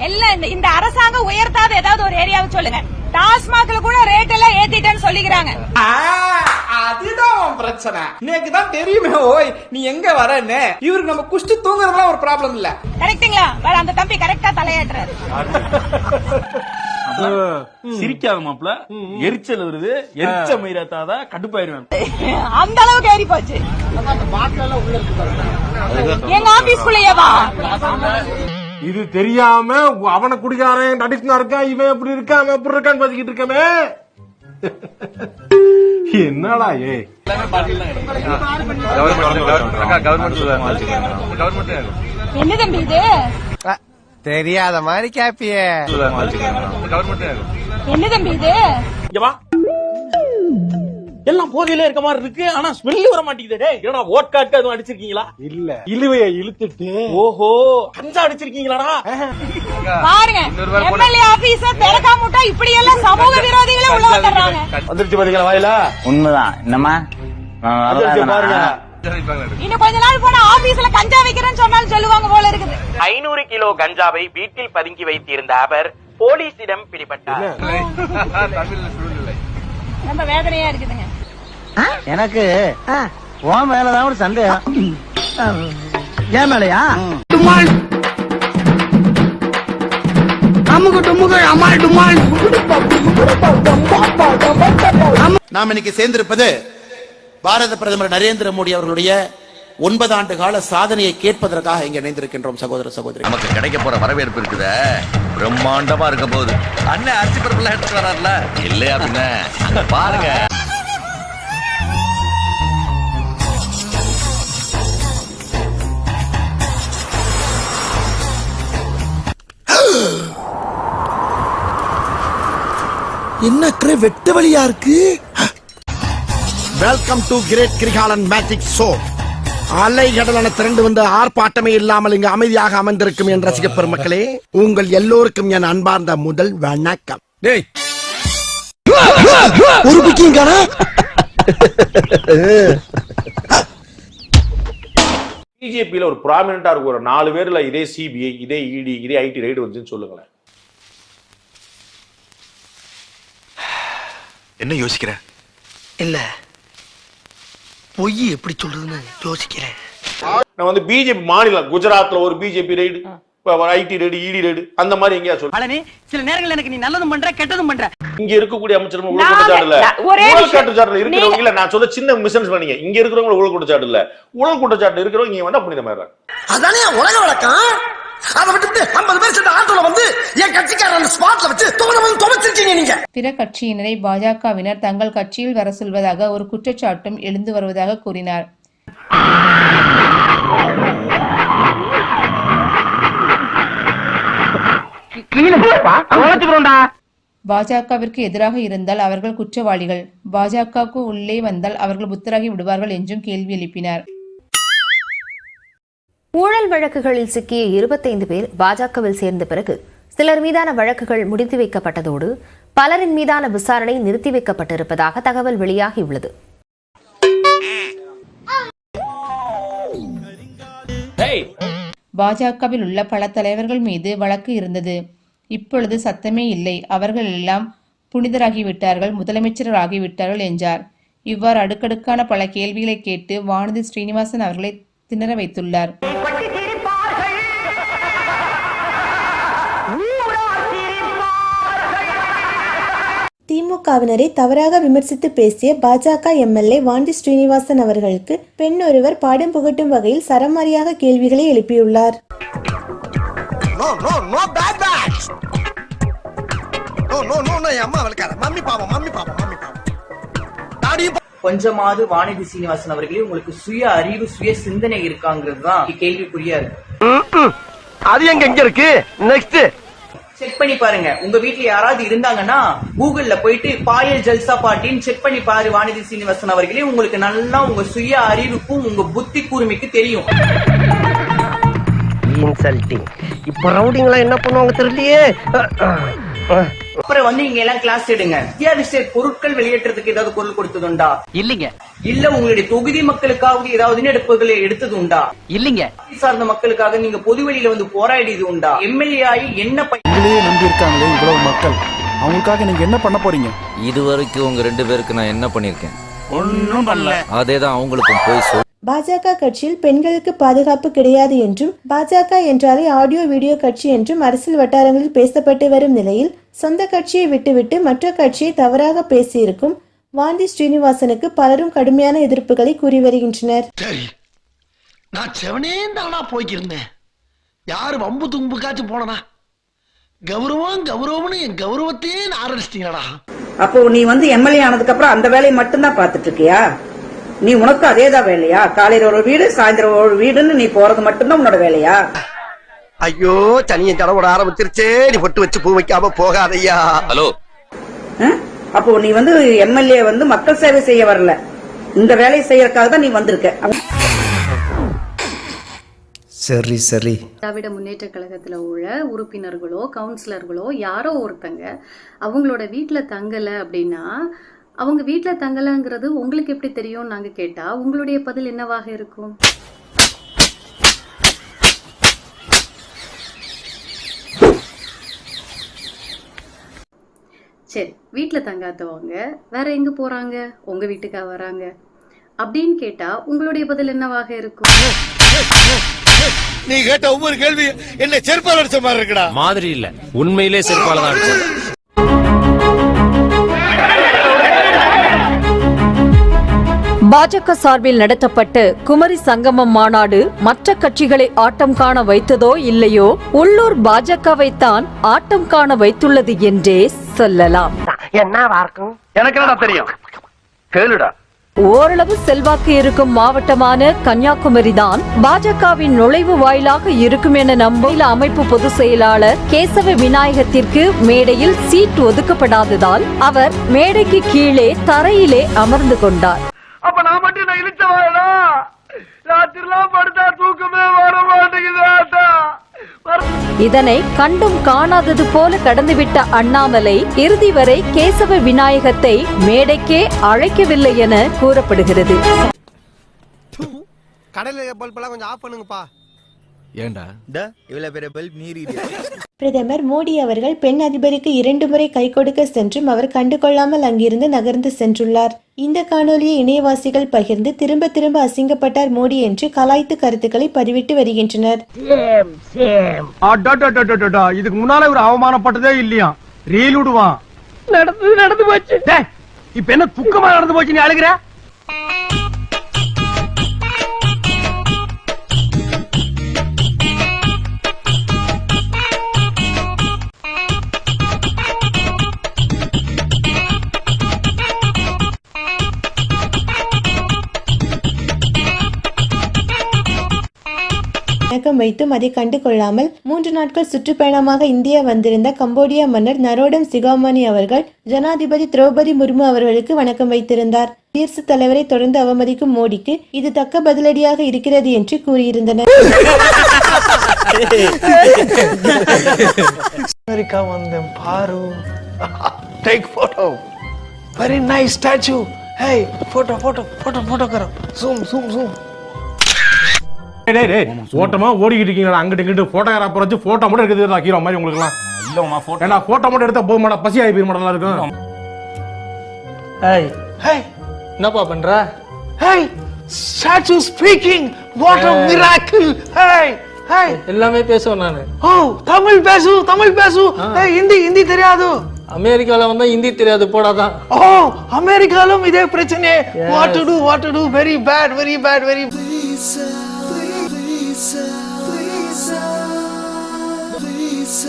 எல்லாம் இந்த அரசாங்கம் உயர்த்தாத ஏதாவது ஒரு ஏரியாவை சொல்லுங்க. டாஸ்மாக்ல கூட ரேட் எல்லாம் ஏத்திட்டேன்னு சொல்லிக்கிறாங்க. அதுதான் பிரச்சனை. எனக்கு தான் தெரியுமே. ஓய் நீ எங்க வரன்னு. இவருக்கு நம்ம குஷ்டு தூங்குறதுலாம் ஒரு ப்ராப்ளம் இல்ல. கரெக்ட்டுங்களா? அந்த தம்பி கரெக்டா தலையாட்டுறாரு. சிரிக்காத மாப்ள, எரிச்சல் வருது. எரிச்ச மயிராத்தாத கடுப்பாயிருவேன். அந்த அளவுக்கு ஏறி போச்சு. எங்க ஆபீஸ்க்குள்ளேயேவா? இது தெரியாம அவனை குடிக்காரன் நடிச்சுனா இருக்கான், இவன் எப்படி இருக்கான், அவன் எப்படி இருக்கான்னு பேசிக்கிட்டு இருக்கமே. என்னடா என்ன தம்பி இது? தெரியாத மாதிரி கேப்பியே. என்ன தம்பி இது? எல்லாம் போதையில இருக்க மாதிரி இருக்கு. ஆனா ஸ்மெல்லு வர மாட்டேங்குது. ஏன்னா ஓட்காட்டு அதுவும் அடிச்சிருக்கீங்களா? இல்ல, இழுவைய இழுத்துட்டு. ஓஹோ, கஞ்சா அடிச்சிருக்கீங்களாடா? பாருங்க, எம்எல்ஏ ஆபீஸ திறக்காம விட்டா இப்படி எல்லாம் சமூக விரோதிகளே உள்ள வந்துடுறாங்க. வந்துருச்சு பாத்தீங்களா வாயில? உண்மைதான். என்னமா பாருங்க, இன்னும் கொஞ்ச நாள் போனா ஆபீஸ்ல கஞ்சா வைக்கிறேன்னு சொன்னாலும் சொல்லுவாங்க போல இருக்குது. 500 கிலோ கஞ்சாவை வீட்டில் பதுக்கி வைத்திருந்த அவர் போலீசிடம் பிடிபட்டார். ரொம்ப வேதனையா இருக்குதுங்க. எனக்கு உன் மேலதான் ஒரு சந்தேகம். ஏன் மேலையா? நாம் இன்னைக்கு சேர்ந்திருப்பது பாரத பிரதமர் நரேந்திர மோடி அவர்களுடைய 9 ஆண்டு கால சாதனையை கேட்பதற்காக இங்க இணைந்திருக்கின்றோம். சகோதர சகோதரி, நமக்கு கிடைக்க போற வரவேற்பு இருக்குத பிரம்மாண்டமா இருக்க போகுது. அண்ணன் அரிசி பருப்புல எடுத்து வராருல இல்லையா? பின்ன பாருங்க. என்ன வெட்ட வழியா இருக்கு. Welcome to great Kirikalan magic show. அலை கடலான திரண்டு வந்து ஆர்ப்பாட்டமே இல்லாமல் இங்கு அமைதியாக அமர்ந்திருக்கும் என் ரசிக பெருமக்களே, உங்கள் எல்லோருக்கும் என் அன்பார்ந்த முதல் வணக்கம். ஒரு புக்கிங் பிஜேபியில ஒரு ப்ராமினென்டா இருக்கும் ஒரு 4 பேர்ல இதே சிபிஐ, இதே இடி, இதே ஐடி ரைடு வந்துன்னு சொல்லுங்களேன். என்ன யோசிக்கிற? இல்ல, பொய் எப்படி சொல்றதுன்னு யோசிக்கிறேன். நான் வந்து பிஜேபி மாநிலம் குஜராத்ல ஒரு பிஜேபி ரைடு, ஐடி ரைடு, இடி ரைடு, அந்த மாதிரி எங்கேயா சொல்ல. பழனி, சில நேரங்கள் எனக்கு நீ நல்லதும் பண்ற கெட்டதும் பண்ற. இங்க இருக்கக்கூடிய அமைச்சர்கள் ஊழல் குற்றச்சாட்டுல இருக்கிறவங்க இல்ல. நான் சொல்ல சின்ன மிஸ்அண்டர்ஸ்டாண்டிங் பண்ணீங்க. இங்க இருக்கிறவங்க ஊழல் குற்றச்சாட்டு இல்ல, ஊழல் குற்றச்சாட்டு இருக்கிறவங்க இங்க வந்து அப்படி மாதிரி. அதானே உலக வழக்கம். அதை விட்டுட்டு 50 பேர் சேர்ந்த ஆட்டோல வந்து என் கட்சிக்காரன் ஸ்பாட்ல வச்சு துவச்சிருக்கீங்க நீங்க. பிற கட்சியினரை பாஜகவினர் தங்கள் கட்சியில் வர சொல்வதாக ஒரு குற்றச்சாட்டும் எழுந்து வருவதாக கூறினார். பாஜகவிற்கு எதிராக இருந்தால் அவர்கள் குற்றவாளிகள், பாஜகவுக்கு உள்ளே வந்தால் அவர்கள் புத்தராகி விடுவார்கள் என்றும் கேள்வி எழுப்பினார். ஊழல் வழக்குகளில் சிக்கிய 25 பேர் பாஜகவில் சேர்ந்த பிறகு சிலர் மீதான வழக்குகள் முடித்து வைக்கப்பட்டதோடு பலரின் மீதான விசாரணை நிறுத்தி வைக்கப்பட்டிருப்பதாக தகவல் வெளியாகியுள்ளது. பாஜகவில் உள்ள பல தலைவர்கள் மீது வழக்கு இருந்தது. இப்பொழுது சத்தமே இல்லை. அவர்கள் எல்லாம் புனிதராகிவிட்டார்கள், முதலமைச்சர் ஆகிவிட்டார்கள் என்றார். இவ்வாறு அடுக்கடுக்கான பல கேள்விகளை கேட்டு வானதி ஸ்ரீனிவாசன் அவர்களை திணற வைத்துள்ளார். திமுகவினரை தவறாக விமர்சித்து பேசிய பாஜக எம்எல்ஏ வானதி ஸ்ரீனிவாசன் அவர்களுக்கு பெண் ஒருவர் பாடம் புகட்டும் வகையில் சரமாரியாக கேள்விகளை எழுப்பியுள்ளார். கொஞ்சமாவது வானதி சீனிவாசன் அவர்களே உங்களுக்கு சுய அறிவு, சுய சிந்தனை இருக்காங்கிறது தான் கேள்விக்குறியா இருக்கு. அது எங்க இருக்கு? நெக்ஸ்ட் செக் பண்ணி பாருங்க. உங்க வீட்டுல யாராவது இருந்தாங்கன்னா கூகுள்ல போயிட்டு பாயல் ஜல்சா பாட்டின்னு செக் பண்ணி பாரு வானதி சீனிவாசன் அவர்களே. உங்களுக்கு நல்லா உங்க சுய அறிவுக்கும் உங்க புத்தி கூர்மைக்கு தெரியும். இன்சல்டிங். இப்ப ரவுடிங்களா என்ன பண்ணுவாங்க தெரியலையே. அப்புறம் வந்து இங்க எல்லாம் கிளாஸ் எடுங்க. அத்தியாவசிய பொருட்கள் வெளியேற்றத்துக்கு ஏதாவது குரல் கொடுத்ததுண்டா? இல்லீங்க. இல்ல உங்களுடைய தொகுதி மக்களுக்காவது ஏதாவது முன்னெடுப்புகளை எடுத்தது உண்டா? இல்லீங்க. சார்ந்த மக்களுக்காக நீங்க பொதுவெளியில வந்து போராடியது உண்டா? எம்எல்ஏ ஆகி என்ன நம்பி இருக்காங்களே இவ்வளவு மக்கள், அவங்களுக்காக நீங்க என்ன பண்ண போறீங்க? இதுவரைக்கும் உங்க 2 பேருக்கு நான் என்ன பண்ணிருக்கேன்? ஒன்னும் பண்ணல. அதேதான் அவங்களுக்கும் போய் சொல். பாஜக கட்சியில் பெண்களுக்கு பாதுகாப்பு கிடையாது என்றும் பாஜக என்றாலே ஆடியோ வீடியோ கட்சி என்றும் அரசியல் வட்டாரங்களில் பேசப்பட்டு வரும் நிலையில் சொந்த கட்சியை விட்டுவிட்டு மற்ற கட்சியை தவறாக பேசியிருக்கும் வாண்டி ஸ்ரீனிவாசனுக்கு பலரும் கடுமையான எதிர்ப்புகளை கூறி வருகின்றனர். சரி, நான் செவனேந்தானா போய்க்கிருந்தேன். யாரு வம்பு தும்புக்காச்சும் போனனா? கௌரவம்னு என் கௌரவத்தையே ஆரம்பிச்சிட்டீங்களா? அப்போ நீ வந்து எம்எல்ஏ ஆனதுக்கு அப்புறம் அந்த வேலையை மட்டும்தான் பாத்துட்டு இருக்கியா? நீ உனக்கு அதேதான் வேலையா? காலையில ஒரு வீடு சாயந்தரம் ஒரு வீடுன்னு நீ போறது மட்டும்தான் உன்னோட வேலையா? ஐயோ சனியன் தடவோட ஆரம்பிச்சிருச்சே. நீ பொட்டு வச்சு பூ வைக்காம போகாதையா. ஹலோ, அப்போ நீ வந்து எம்எல்ஏ வந்து மக்கள் சேவை செய்ய வரல, இந்த வேலையை செய்யறதுக்காக தான் நீ வந்திருக்க. சரி சரி. திராவிட முன்னேற்ற கழகத்துல உள்ள உறுப்பினர்களோ கவுன்சிலர்களோ யாரோ ஒருத்தங்க அவங்களோட வீட்டுல தங்கல அப்படின்னா, அவங்க வீட்டுல தங்கலங்கிறது உங்களுக்கு எப்படி தெரியும் நாங்க கேட்டா உங்களுடைய பதில் என்னவாக இருக்கும்? சரி, வீட்டுல தங்காதவங்க வேற எங்க போறாங்க? உங்க வீட்டுக்கா வராங்க அப்படின்னு கேட்டா உங்களுடைய பதில் என்னவாக இருக்கும்? நீ கேட்ட ஒவ்வொரு கேள்வி என்ன செருப்பால் அடிச்ச மாதிரி இருக்குடா. மாதிரி இல்ல, உண்மையிலே செருப்பால தான் அடிச்சது. பாஜக சார்பில் நடத்தப்பட்ட குமரி சங்கமம் மாநாடு மற்ற கட்சிகளை ஆட்டம் காண வைத்ததோ இல்லையோ, உள்ளூர் பாஜகவைத்தான் ஆட்டம் காண வைத்துள்ளது என்றே சொல்லலாம். என்னவா இருக்கும்? எனக்கு என்னடா தெரியும், கேளுடா. ஓரளவு செல்வாக்கு இருக்கும் மாவட்டமான கன்னியாகுமரி தான் பாஜகவின் நுழைவு வாயிலாக இருக்கும் என நம்பிய அமைப்பு பொதுச் செயலாளர் கேசவ விநாயகத்திற்கு மேடையில் சீட் ஒதுக்கப்படாததால் அவர் மேடைக்கு கீழே தரையிலே அமர்ந்து கொண்டார். அப்ப நான் மட்டும் நான் இழுச்ச வாழா ராத்திரிலாம் படுத்தா தூக்கமே வர மாட்டேங்குது. இதனை கண்டும் காணாதது போல கடந்துவிட்ட அண்ணாமலை இறுதி வரை கேசவ விநாயகத்தை மேடைக்கே அழைக்கவில்லை என கூறப்படுகிறது. கடலை பல்பெல்லாம் கொஞ்சம் ஆஃப் பண்ணுங்கப்பா. ஏண்டா இவ்வளவு பெரிய பல்ப் நீர்? பிரதமர் மோடி அவர்கள் பெண் அதிபருக்கு 2 முறை கை கொடுக்க சென்றும் அவர் கண்டுகொள்ளாமல் அங்கிருந்து நகர்ந்து சென்றுள்ளார். இந்த காணொலியை இணையவாசிகள் பகிர்ந்து திரும்ப திரும்ப அசிங்கப்பட்டார் மோடி என்று கலாய்த்து கருத்துக்களை பதிவிட்டு வருகின்றனர். இதுக்கு முன்னால ஒரு அவமானப்பட்டதே இல்லையா? ரீல் விடுவான். நடந்து போச்சு. இப்ப என்ன துக்கமா நடந்து போச்சு? நீ அழுகிற? வணக்கம் வைத்தும் அதை கண்டு கொள்ளாமல் 3 நாட்கள் சுற்றுப்பயணமாக இந்தியா வந்திருந்த கம்போடியா மன்னர் நரோடம் சிகாமணி அவர்கள் ஜனாதிபதி திரௌபதி முர்மு அவர்களுக்கு வணக்கம் வைத்திருந்தார். குடியரசுத் தலைவரை தொடர்ந்து அவமதிக்கும் மோடிக்கு இது தக்க பதிலடியாக இருக்கிறது என்று கூறியிருந்தனர். அமெரிக்கா வந்தேன் பாரு. Take photo. Very nice statue. Hey photo photo photo photo கரோ. ஜூம். ஓட்டமா ஓடிக்கிட்டு இருக்கீங்களா? அங்கிட்டு இங்கிட்டு போட்டோகிராஃபர் வச்சு போட்டோ மட்டும் எடுக்கிறது ஹீரோ மாதிரி உங்களுக்கு எல்லாம் இல்லமா? போட்டோ மட்டும் எடுத்தா போக மாட்டா, பசி ஆகி போய் மாட்டா இருக்கும். என்னப்பா பண்ற? Hey statue speaking. What a miracle. எல்லாமே பேசுவேன் நானு. ஓ தமிழ் பேசு. ஹிந்தி தெரியாது. அமெரிக்கால வந்தா ஹிந்தி தெரியாது போடாதான். ஓ அமெரிக்காலும் இதே பிரச்சனை. What to do very bad. Please,